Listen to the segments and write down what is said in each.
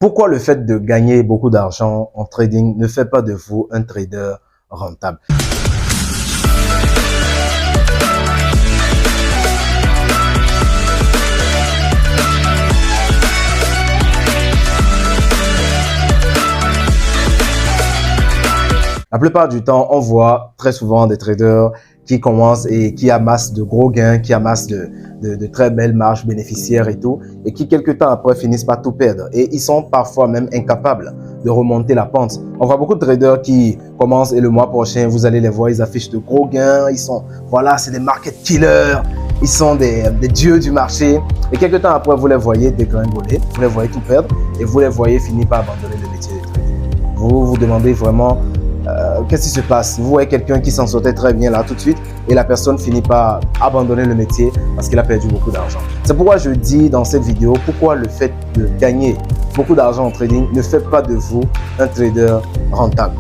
Pourquoi le fait de gagner beaucoup d'argent en trading ne fait pas de vous un trader rentable? La plupart du temps, on voit très souvent des traders qui commencent et qui amassent de gros gains, qui amassent de très belles marges bénéficiaires et tout, et qui quelques temps après finissent par tout perdre. Et ils sont parfois même incapables de remonter la pente. On voit beaucoup de traders qui commencent et le mois prochain, vous allez les voir, ils affichent de gros gains, ils sont, voilà, c'est des market killers, ils sont des dieux du marché. Et quelques temps après, vous les voyez dégringoler, vous les voyez tout perdre, et vous les voyez finir par abandonner le métier de trading. Vous vous demandez vraiment, qu'est-ce qui se passe? Vous voyez quelqu'un qui s'en sortait très bien là tout de suite et la personne finit par abandonner le métier parce qu'il a perdu beaucoup d'argent. C'est pourquoi je dis dans cette vidéo pourquoi le fait de gagner beaucoup d'argent en trading ne fait pas de vous un trader rentable.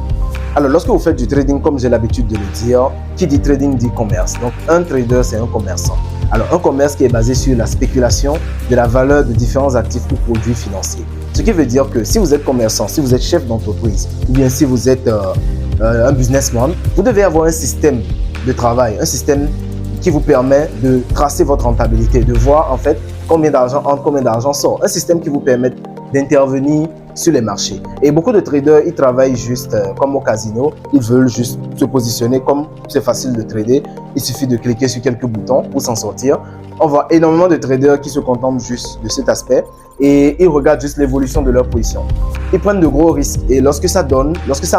Alors, lorsque vous faites du trading, comme j'ai l'habitude de le dire, qui dit trading dit commerce. Donc, un trader, c'est un commerçant. Alors, un commerce qui est basé sur la spéculation de la valeur de différents actifs ou produits financiers. Ce qui veut dire que si vous êtes commerçant, si vous êtes chef d'entreprise, ou bien si vous êtes un businessman, vous devez avoir un système de travail, un système qui vous permet de tracer votre rentabilité, de voir en fait combien d'argent entre, combien d'argent sort. Un système qui vous permet d'intervenir sur les marchés. Et beaucoup de traders, ils travaillent juste comme au casino. Ils veulent juste se positionner comme c'est facile de trader. Il suffit de cliquer sur quelques boutons pour s'en sortir. On voit énormément de traders qui se contentent juste de cet aspect et ils regardent juste l'évolution de leur position. Ils prennent de gros risques et lorsque ça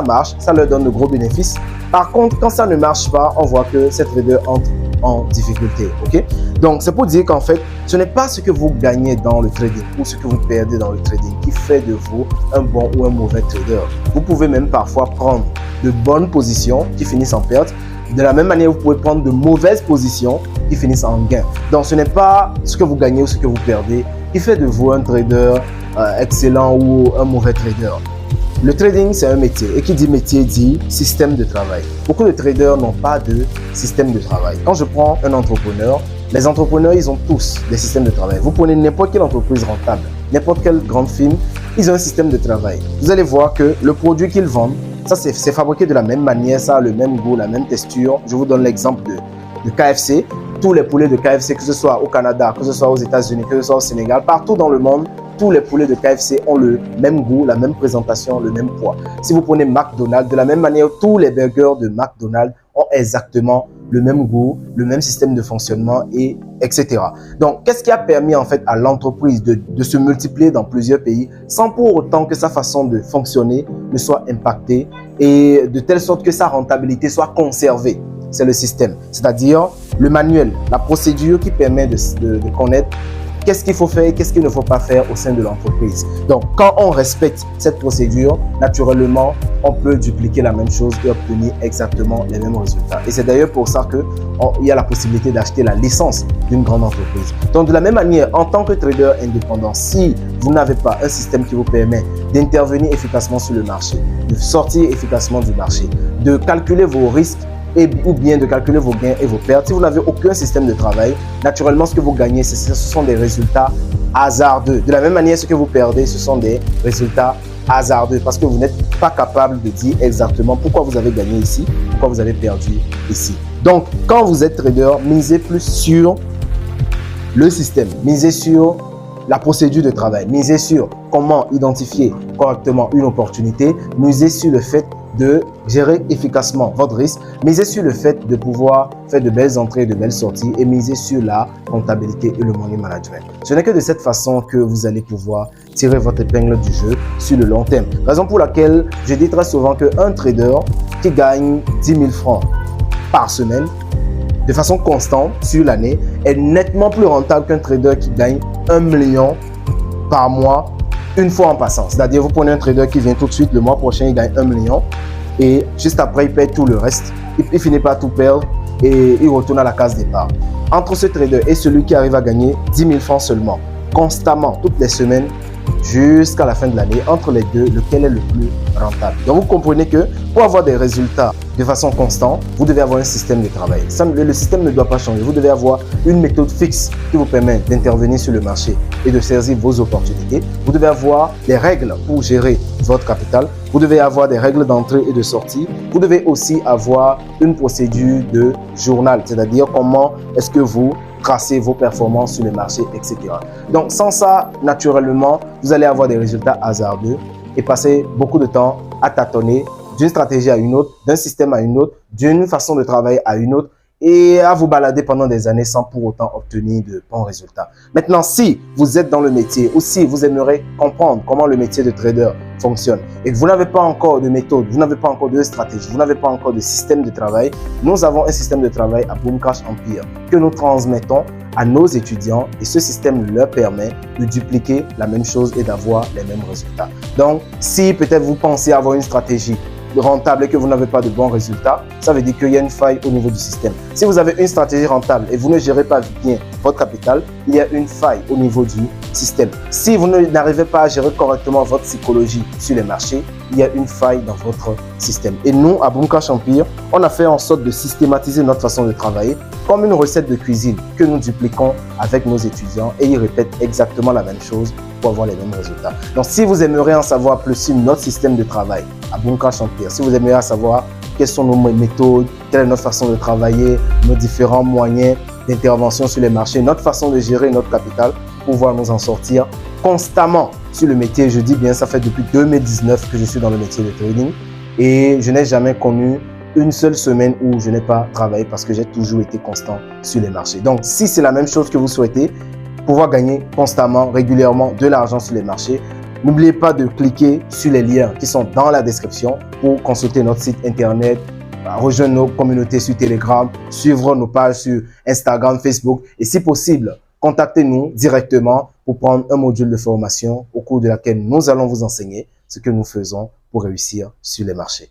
marche, ça leur donne de gros bénéfices. Par contre, quand ça ne marche pas, on voit que ces traders entrent en difficulté. Okay? Donc, c'est pour dire qu'en fait, ce n'est pas ce que vous gagnez dans le trading ou ce que vous perdez dans le trading qui fait de vous un bon ou un mauvais trader. Vous pouvez même parfois prendre de bonnes positions qui finissent en perte. De la même manière, vous pouvez prendre de mauvaises positions qui finissent en gain. Donc, ce n'est pas ce que vous gagnez ou ce que vous perdez qui fait de vous un trader excellent ou un mauvais trader. Le trading, c'est un métier. Et qui dit métier dit système de travail. Beaucoup de traders n'ont pas de système de travail. Quand je prends un entrepreneur, les entrepreneurs, ils ont tous des systèmes de travail. Vous prenez n'importe quelle entreprise rentable, n'importe quelle grande firme, ils ont un système de travail. Vous allez voir que le produit qu'ils vendent, ça c'est fabriqué de la même manière, ça a le même goût, la même texture. Je vous donne l'exemple de KFC. Tous les poulets de KFC, que ce soit au Canada, que ce soit aux États-Unis, que ce soit au Sénégal, partout dans le monde, tous les poulets de KFC ont le même goût, la même présentation, le même poids. Si vous prenez McDonald's, de la même manière, tous les burgers de McDonald's ont exactement le même goût, le même système de fonctionnement, etc. Donc, qu'est-ce qui a permis en fait à l'entreprise de se multiplier dans plusieurs pays sans pour autant que sa façon de fonctionner ne soit impactée et de telle sorte que sa rentabilité soit conservée? C'est le système, c'est-à-dire le manuel, la procédure qui permet de connaître qu'est-ce qu'il faut faire et qu'est-ce qu'il ne faut pas faire au sein de l'entreprise. Donc, quand on respecte cette procédure, naturellement, on peut dupliquer la même chose et obtenir exactement les mêmes résultats. Et c'est d'ailleurs pour ça qu'il y a la possibilité d'acheter la licence d'une grande entreprise. Donc, de la même manière, en tant que trader indépendant, si vous n'avez pas un système qui vous permet d'intervenir efficacement sur le marché, de sortir efficacement du marché, de calculer vos risques, ou bien de calculer vos gains et vos pertes. Si vous n'avez aucun système de travail, naturellement, ce que vous gagnez, ce sont des résultats hasardeux. De la même manière, ce que vous perdez, ce sont des résultats hasardeux parce que vous n'êtes pas capable de dire exactement pourquoi vous avez gagné ici, pourquoi vous avez perdu ici. Donc, quand vous êtes trader, misez plus sur le système, misez sur la procédure de travail, misez sur comment identifier correctement une opportunité, misez sur le fait de gérer efficacement votre risque, misez sur le fait de pouvoir faire de belles entrées et de belles sorties et misez sur la comptabilité et le money management. Ce n'est que de cette façon que vous allez pouvoir tirer votre épingle du jeu sur le long terme. Raison pour laquelle je dis très souvent qu'un trader qui gagne 10 000 francs par semaine de façon constante sur l'année est nettement plus rentable qu'un trader qui gagne 1 million par mois une fois en passant. C'est-à-dire, vous prenez un trader qui vient tout de suite, le mois prochain, il gagne 1 million et juste après, il perd tout le reste. Il finit par tout perdre et il retourne à la case départ. Entre ce trader et celui qui arrive à gagner 10 000 francs seulement, constamment, toutes les semaines, jusqu'à la fin de l'année. Entre les deux, lequel est le plus rentable? Donc, vous comprenez que pour avoir des résultats de façon constante, vous devez avoir un système de travail. Le système ne doit pas changer. Vous devez avoir une méthode fixe qui vous permet d'intervenir sur le marché et de saisir vos opportunités. Vous devez avoir des règles pour gérer votre capital. Vous devez avoir des règles d'entrée et de sortie. Vous devez aussi avoir une procédure de journal, c'est-à-dire comment est-ce que vous tracez vos performances sur le marché, etc. Donc, sans ça, naturellement, vous allez avoir des résultats hasardeux et passer beaucoup de temps à tâtonner d'une stratégie à une autre, d'un système à une autre, d'une façon de travailler à une autre et à vous balader pendant des années sans pour autant obtenir de bons résultats. Maintenant, si vous êtes dans le métier ou si vous aimeriez comprendre comment le métier de trader fonctionne et que vous n'avez pas encore de méthode, vous n'avez pas encore de stratégie, vous n'avez pas encore de système de travail, nous avons un système de travail à Boom Cash Empire que nous transmettons à nos étudiants et ce système leur permet de dupliquer la même chose et d'avoir les mêmes résultats. Donc, si peut-être vous pensez avoir une stratégie rentable et que vous n'avez pas de bons résultats, ça veut dire qu'il y a une faille au niveau du système. Si vous avez une stratégie rentable et vous ne gérez pas bien votre capital, il y a une faille au niveau du système. Si vous n'arrivez pas à gérer correctement votre psychologie sur les marchés, il y a une faille dans votre système. Et nous, à Boom Cash Empire, on a fait en sorte de systématiser notre façon de travailler comme une recette de cuisine que nous dupliquons avec nos étudiants et ils répètent exactement la même chose pour avoir les mêmes résultats. Donc, si vous aimeriez en savoir plus sur notre système de travail à Boom Cash Empire, si vous aimeriez savoir quelles sont nos méthodes, quelle est notre façon de travailler, nos différents moyens d'intervention sur les marchés, notre façon de gérer notre capital pour pouvoir nous en sortir constamment sur le métier. Je dis bien, ça fait depuis 2019 que je suis dans le métier de trading et je n'ai jamais connu une seule semaine où je n'ai pas travaillé parce que j'ai toujours été constant sur les marchés. Donc, si c'est la même chose que vous souhaitez, pouvoir gagner constamment, régulièrement de l'argent sur les marchés, n'oubliez pas de cliquer sur les liens qui sont dans la description pour consulter notre site internet, rejoindre nos communautés sur Telegram, suivre nos pages sur Instagram, Facebook et si possible, contactez-nous directement pour prendre un module de formation au cours de laquelle nous allons vous enseigner ce que nous faisons pour réussir sur les marchés.